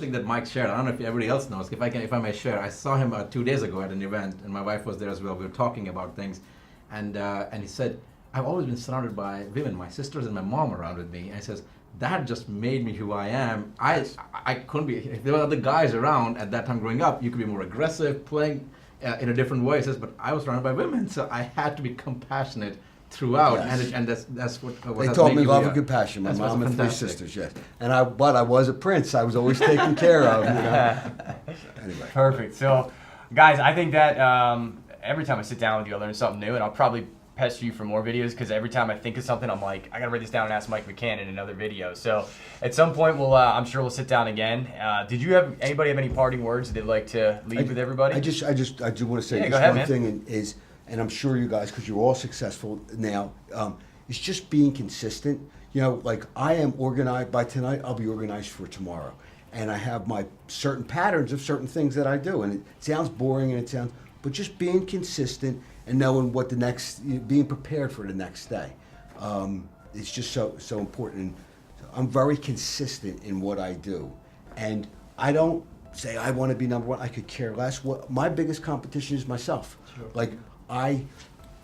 something that Mike shared. I don't know if everybody else knows. If I may share, I saw him 2 days ago at an event, and my wife was there as well. We were talking about things, and he said, "I've always been surrounded by women, my sisters and my mom around with me." And he says, "That just made me who I am. I couldn't be. If there were other guys around at that time growing up, you could be more aggressive, playing in a different way." He says, "But I was surrounded by women, so I had to be compassionate throughout." Yes. And that's what They taught me love and compassion. My mom and 3 sisters, yes. And I was a prince. I was always taken care of. Anyway. Perfect. So, guys, I think that every time I sit down with you, I learn something new, and I'll probably pester you for more videos because every time I think of something, I'm like, I gotta write this down and ask Mike McCann in another video. So, at some point, I'm sure we'll sit down again. Did you have anybody have any parting words that they'd like to leave with everybody? I do want to say go ahead, one thing is. And I'm sure you guys, because you're all successful now, it's just being consistent. Like I am organized by tonight, I'll be organized for tomorrow. And I have my certain patterns of certain things that I do. And it sounds boring but just being consistent and knowing what being prepared for the next day. It's just so important. And I'm very consistent in what I do. And I don't say I want to be number one. I could care less. My biggest competition is myself. Sure. Like, I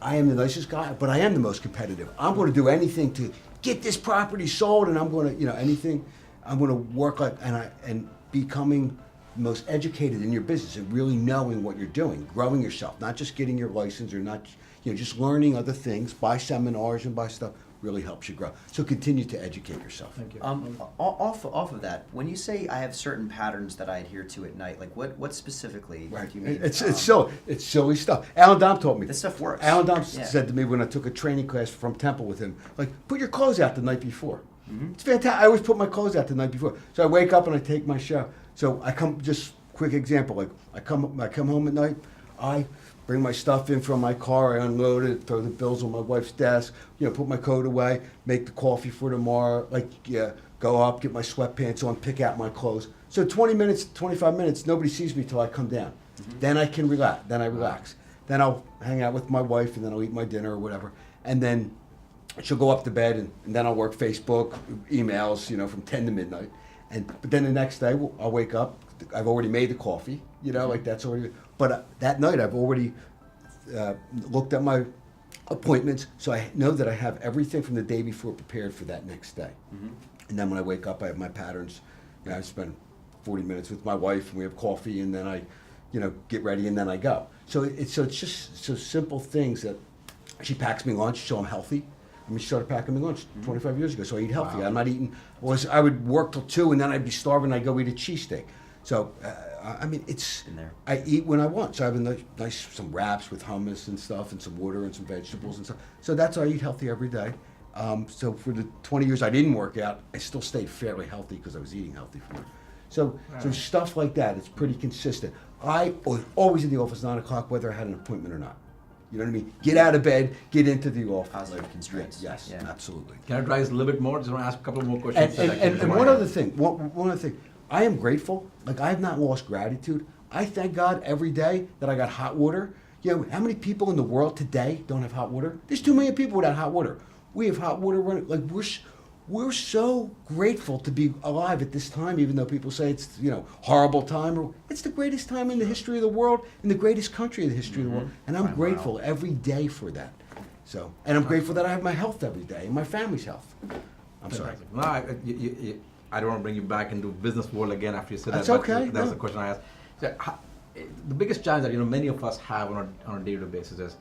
am the nicest guy, but I am the most competitive. I'm going to do anything to get this property sold, and I'm going to, anything. I'm going to work and becoming most educated in your business and really knowing what you're doing, growing yourself, not just getting your license or not, just learning other things, buy seminars and buy stuff. Really helps you grow. So continue to educate yourself. Thank you. Off of that, when you say I have certain patterns that I adhere to at night, like what specifically do you mean? It's silly stuff. Alan Dom taught me. This stuff works. Alan Dom said to me when I took a training class from Temple with him, like, put your clothes out the night before. Mm-hmm. It's fantastic. I always put my clothes out the night before. So I wake up and I take my shower. So I come, just quick example, like I come home at night, I bring my stuff in from my car, I unload it, throw the bills on my wife's desk, put my coat away, make the coffee for tomorrow, go up, get my sweatpants on, pick out my clothes. So 20 minutes, 25 minutes, nobody sees me till I come down. Mm-hmm. Then I can relax, Then I'll hang out with my wife and then I'll eat my dinner or whatever. And then she'll go up to bed and then I'll work Facebook, emails, from 10 to midnight. But then the next day I'll wake up, I've already made the coffee, like that's already. But that night I've already looked at my appointments, so I know that I have everything from the day before prepared for that next day. Mm-hmm. And then when I wake up, I have my patterns. I spend 40 minutes with my wife, and we have coffee, and then I, get ready, and then I go. So it's just so simple things that she packs me lunch, so I'm healthy. She started packing me lunch 25 years ago, so I eat healthy. Wow. I'm not eating. I would work till 2, and then I'd be starving. I'd go eat a cheesesteak. So, it's in there. I eat when I want. So I have a nice some wraps with hummus and stuff and some water and some vegetables and stuff. So that's how I eat healthy every day. So for the 20 years I didn't work out, I still stayed fairly healthy because I was eating healthy for it. So stuff like that, it's pretty consistent. I was always in the office 9 o'clock, whether I had an appointment or not. You know what I mean? Get out of bed, get into the office. Positive constraints. Yes, absolutely. Can I try this a little bit more? Just want to ask a couple more questions. And one other thing. I am grateful. Like, I have not lost gratitude. I thank God every day that I got hot water. How many people in the world today don't have hot water? There's 2 million people without hot water. We have hot water running. Like, we're so grateful to be alive at this time, even though people say it's, horrible time. It's the greatest time in the history of the world, in the greatest country in the history of the world. And I'm grateful every day for that. So, and I'm grateful that I have my health every day and my family's health. I'm sorry. No, I don't want to bring you back into business world again after you said That's that. okay. That's the question I asked. So, the biggest challenge that many of us have on a day-to-day basis is,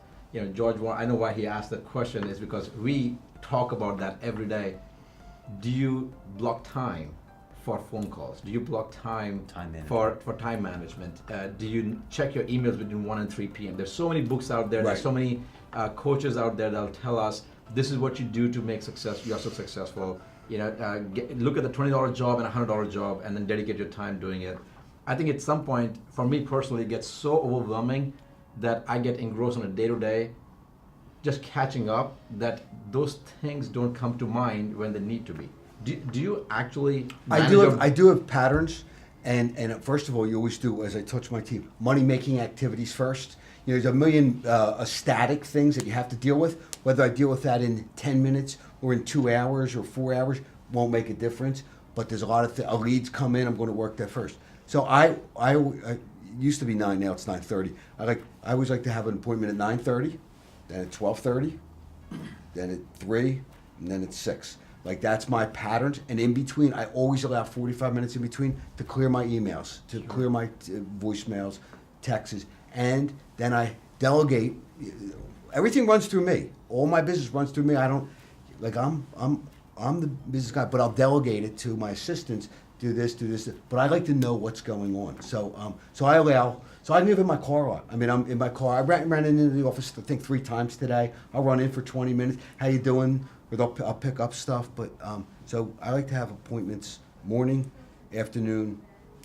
George. I know why he asked that question is because we talk about that every day. Do you block time for phone calls? Do you block time for time management? Do you check your emails between 1 and 3 p.m.? There's so many books out there. Right. There's so many coaches out there that'll tell us this is what you do to make success. You're so successful. Look at the $20 job and a $100 job, and then dedicate your time doing it. I think at some point, for me personally, it gets so overwhelming that I get engrossed on a day-to-day, just catching up, that those things don't come to mind when they need to be. Do you actually? I do have patterns, and first of all, you always do, as I touch my team, money-making activities first. There's a million static things that you have to deal with. Whether I deal with that in 10 minutes or in 2 hours or 4 hours won't make a difference. but there's a lot of leads come in. I'm going to work that first. So I it used to be 9. Now it's 9:30. I always like to have an appointment at 9:30, then at 12:30, then at 3, and then at 6. Like that's my patterns, and in between, I always allow 45 minutes in between to clear my emails, to clear my voicemails, texts, and then I delegate. Everything runs through me. All my business runs through me. I don't like I'm the business guy, but I'll delegate it to my assistants. Do this. But I like to know what's going on. So I allow. So I live in my car a lot. I mean, I'm in my car. I ran into the office, I think 3 times today. I'll run in for 20 minutes. How you doing? I'll pick up stuff. But so I like to have appointments morning, afternoon,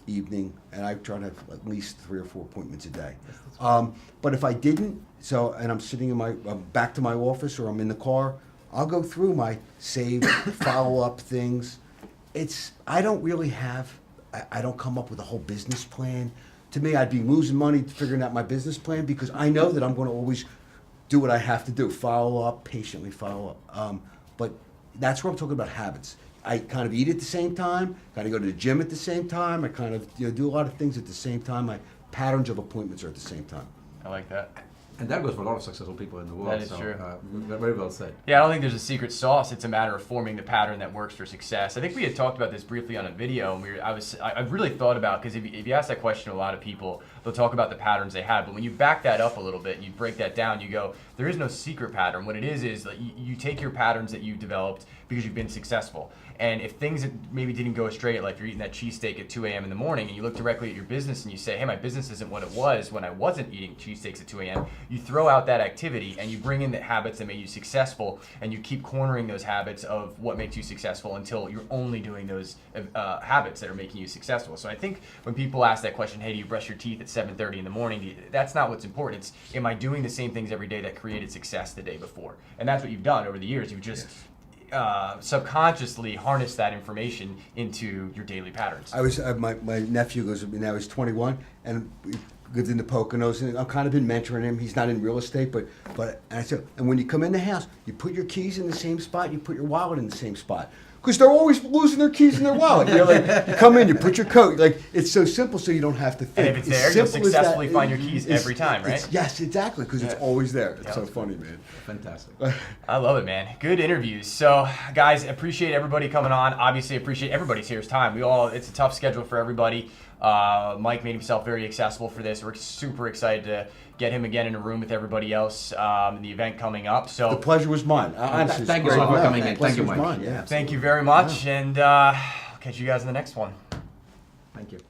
evening, and I try to have at least 3 or 4 appointments a day. But if I didn't, and I'm sitting in back to my office or I'm in the car, I'll go through my save, follow-up things. I don't really have, I don't come up with a whole business plan. To me, I'd be losing money figuring out my business plan because I know that I'm going to always do what I have to do, follow up, patiently follow up. But that's where I'm talking about habits. I kind of eat at the same time, kind of go to the gym at the same time. I kind of do a lot of things at the same time. My patterns of appointments are at the same time. I like that. And that goes for a lot of successful people in the world. That is true. Very well said. Yeah, I don't think there's a secret sauce. It's a matter of forming the pattern that works for success. I think we had talked about this briefly on a video, and I've really thought about, because if you ask that question to a lot of people, they'll talk about the patterns they have. But when you back that up a little bit and you break that down, you go, there is no secret pattern. What it is that you take your patterns that you've developed because you've been successful. And if things that maybe didn't go straight, like you're eating that cheesesteak at 2 a.m. in the morning, and you look directly at your business and you say, hey, my business isn't what it was when I wasn't eating cheesesteaks at 2 a.m., you throw out that activity and you bring in the habits that made you successful, and you keep cornering those habits of what makes you successful until you're only doing those habits that are making you successful. So I think when people ask that question, hey, do you brush your teeth at 7:30 in the morning? That's not what's important. It's, am I doing the same things every day that created success the day before? And that's what you've done over the years. You've just... subconsciously harness that information into your daily patterns. My nephew goes, now he's 21 and he lives in the Poconos, and I've kind of been mentoring him. He's not in real estate, but and I said, and when you come in the house, you put your keys in the same spot, you put your wallet in the same spot. Because they're always losing their keys in their wallet. You come in, you put your coat. Like, it's so simple, so you don't have to think. And if it's there, you'll successfully find your keys every time, right? Yes, exactly, because it's always there. It's so funny, man. Fantastic. I love it, man. Good interviews. So, guys, appreciate everybody coming on. Obviously, appreciate everybody's here's time. It's a tough schedule for everybody. Mike made himself very accessible for this. We're super excited to get him again in a room with everybody else in the event coming up. So the pleasure was mine. Honestly, thank you so much for coming in. Thank you, Mike. Mine. Yeah, thank you very much, and catch you guys in the next one. Thank you.